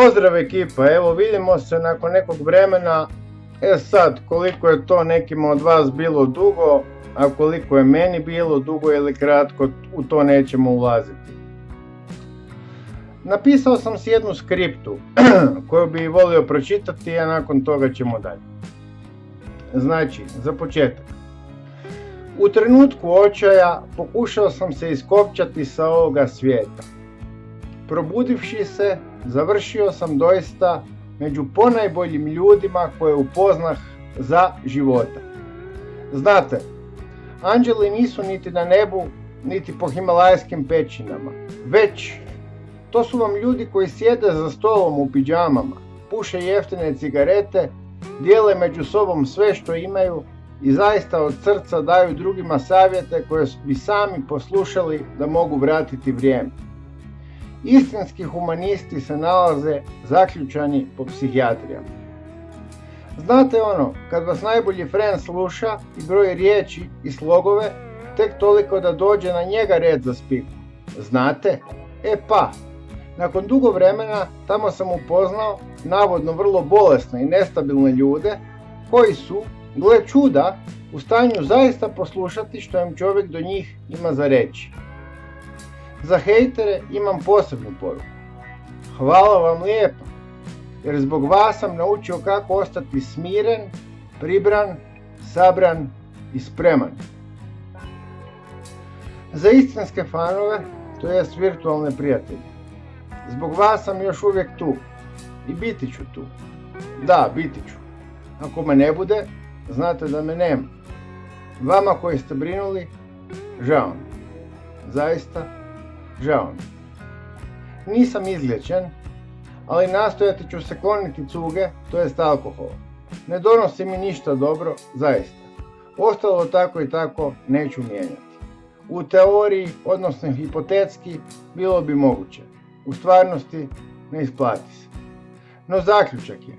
Pozdrav ekipa, evo vidimo se nakon nekog vremena. Sad, koliko je to nekima od vas bilo dugo, a koliko je meni bilo dugo ili kratko, u to nećemo ulaziti. Napisao sam si jednu skriptu koju bi volio pročitati, a nakon toga ćemo dalje. Znači, za početak. U trenutku očaja pokušao sam se iskopčati sa ovoga svijeta. Probudivši se, završio sam doista među ponajboljim ljudima koje upoznah za života. Znate, anđeli nisu niti na nebu, niti po himalajskim pećinama, već to su vam ljudi koji sjede za stolom u pidžamama, puše jeftine cigarete, dijele među sobom sve što imaju i zaista od srca daju drugima savjete koje bi sami poslušali da mogu vratiti vrijeme. Istinski humanisti se nalaze zaključani po psihijatrijama. Znate ono, kad vas najbolji friend sluša i broji riječi i slogove, tek toliko da dođe na njega red za spiku. Znate? Nakon dugo vremena tamo sam upoznao navodno vrlo bolesne i nestabilne ljude koji su, gle čuda, u stanju zaista poslušati što im čovjek do njih ima za reći. Za hejtere imam posebnu poruku. Hvala vam lijepo, jer zbog vas sam naučio kako ostati smiren, pribran, sabran i spreman. Za istinske fanove, to jest virtualne prijatelje, zbog vas sam još uvijek tu i biti ću tu. Da, biti ću. Ako me ne bude, znate da me nema. Vama koji ste brinuli, žao mi. Zaista, žao mi. Nisam izliječen, ali nastojati ću se kloniti cuge, to jest alkohola. Ne donosi mi ništa dobro, zaista. Ostalo tako i tako neću mijenjati. U teoriji, odnosno hipotetski, bilo bi moguće. U stvarnosti ne isplati se. No zaključak je.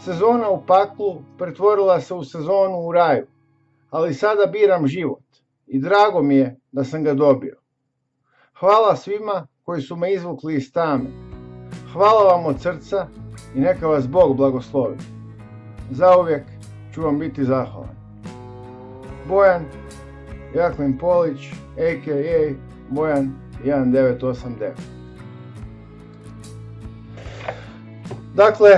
Sezona u paklu pretvorila se u sezonu u raju, ali sada biram život i drago mi je da sam ga dobio. Hvala svima koji su me izvukli iz tame. Hvala vam od srca i neka vas Bog blagoslovi. Zauvijek ću vam biti zahvalan. Bojan Jaklin Polić, a.k.a. Bojan 1989. Dakle,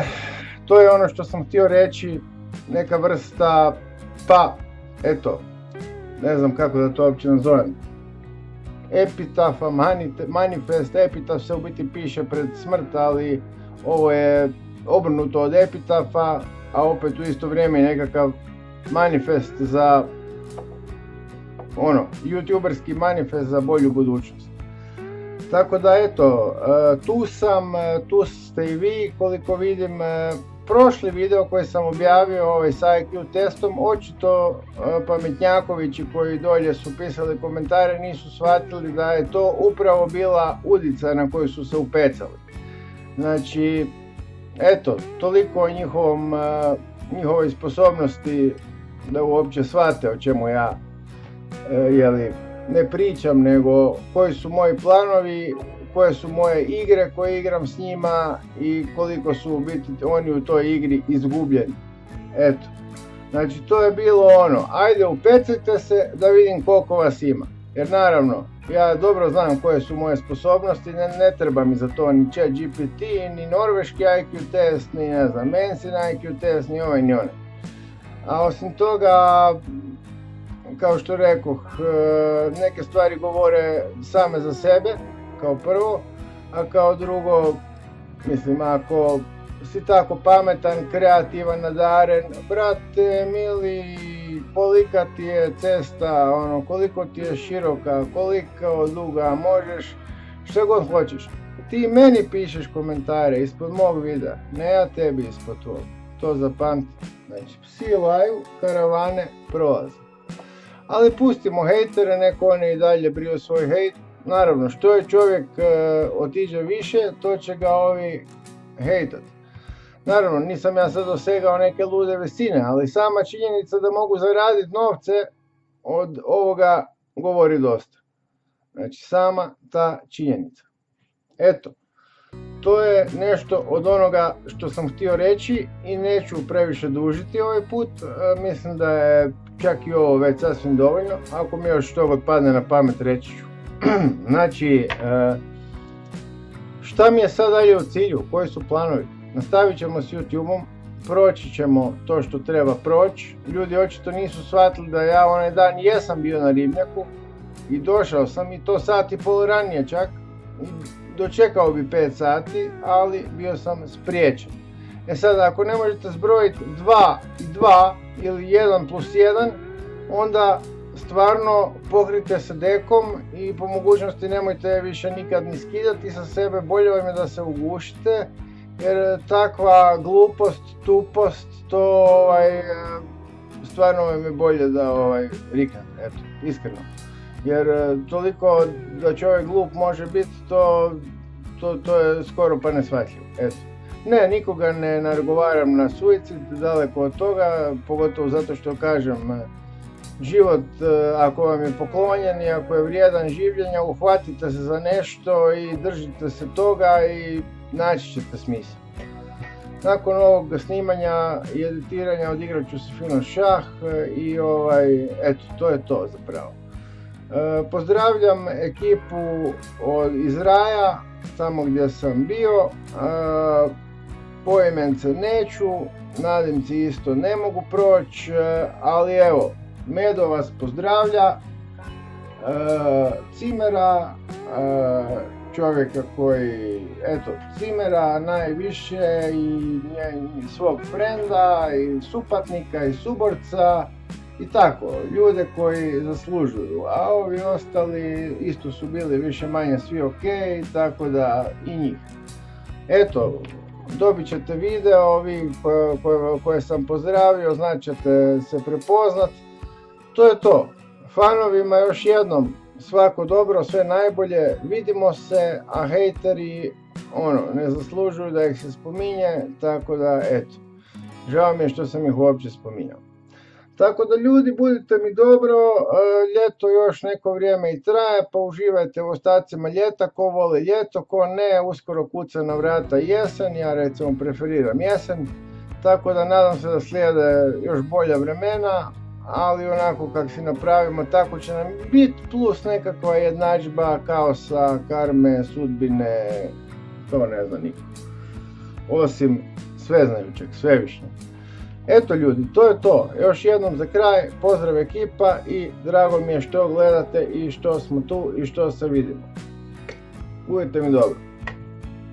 to je ono što sam htio reći, neka vrsta, ne znam kako da to uopće nazovem, epitafa, manifest, epitaf se u biti piše pred smrt, ali ovo je obrnuto od epitafa, a opet u isto vrijeme nekakav manifest za, youtuberski manifest za bolju budućnost. Tako da tu sam, tu ste i vi, koliko vidim. Prošli video koji sam objavio sa IQ testom, očito pametnjakovići koji dolje su pisali komentare nisu shvatili da je to upravo bila udica na koju su se upecali. Znači, toliko o njihovoj sposobnosti da uopće shvate o čemu ja ne pričam, nego koji su moji planovi, koje su moje igre koje igram s njima i koliko su u biti oni u toj igri izgubljeni. Znači to je bilo ajde upecajte se da vidim koliko vas ima. Jer naravno, ja dobro znam koje su moje sposobnosti, ne treba mi za to ni ChatGPT, ni norveški IQ test, ni Mensin IQ test, ni ovaj ni onaj. A osim toga, kao što rekoh, neke stvari govore same za sebe, kao prvo, a kao drugo, mislim, ako si tako pametan, kreativan, nadaren, brate, mili, kolika ti je cesta, koliko ti je široka, koliko duga, možeš, što god hoćeš. Ti meni pišeš komentare ispod mog videa, ne ja tebi ispod tvojeg, to zapamti. Znači, psi laju, karavane prolaze. Ali pustimo hejtere, neko oni i dalje briju svoj hejt. Naravno, što je čovjek otiđe više, to će ga ovi hejtat. Naravno, nisam ja sad dosegao neke lude visine, ali sama činjenica da mogu zaraditi novce od ovoga govori dosta. Znači, sama ta činjenica. to je nešto od onoga što sam htio reći i neću previše dužiti ovaj put. Mislim da je čak i ovo već sasvim dovoljno. Ako mi još što god padne na pamet reći ću. Znači, šta mi je sad dalje u cilju? Koji su planovi? Nastavit ćemo s YouTube-om, proći ćemo to što treba proći. Ljudi očito nisu shvatili da ja onaj dan jesam bio na ribnjaku i došao sam i to sat i pol ranije čak. Dočekao bi 5 sati, ali bio sam spriječen. E sad, ako ne možete zbrojiti 2 i 2 ili 1 plus 1, onda stvarno pokrite se dekom i po mogućnosti nemojte više nikad ni skidati sa sebe, bolje vam je da se ugušite, jer takva glupost, tupost, to stvarno vam je bolje da riknete, eto, iskreno. Jer toliko da čovjek glup može biti, to je skoro pa neshvatljivo, eto. Ne, nikoga ne nagovaram na suicid, daleko od toga, pogotovo zato što kažem, život ako vam je poklonjen i ako je vrijedan življenja, uhvatite se za nešto i držite se toga i naći ćete smisao. Nakon ovog snimanja i editiranja odigrat ću se fino šah i eto, to je to zapravo. Pozdravljam ekipu iz Raja, tamo gdje sam bio, poimence neću, nadimci isto ne mogu proći, ali evo, Medo vas pozdravlja, cimera, čovjeka koji, eto, cimera najviše i svog frenda i supatnika i suborca i tako, ljude koji zaslužuju, a ovi ostali isto su bili više manje svi ok, tako da i njih. Eto, dobit ćete video, ovi koje sam pozdravio, znaćete se prepoznat. To je to. Fanovima još jednom svako dobro, sve najbolje, vidimo se, a hejteri ne zaslužuju da ih se spominje, tako da eto, žao mi je što sam ih uopće spominjao. Tako da ljudi, budite mi dobro, ljeto još neko vrijeme i traje, pa uživajte u ostacima ljeta, ko voli ljeto, ko ne, uskoro kuca na vrata jesen, ja recimo preferiram jesen, tako da nadam se da slijede još bolja vremena, ali onako kako si napravimo tako će nam biti, plus nekakva jednadžba kaosa, karme, sudbine, to ne zna niko, osim sveznajućeg, svevišnjeg. Eto ljudi, to je to. Još jednom za kraj, pozdrav ekipa i drago mi je što gledate i što smo tu i što se vidimo. Budite mi dobro.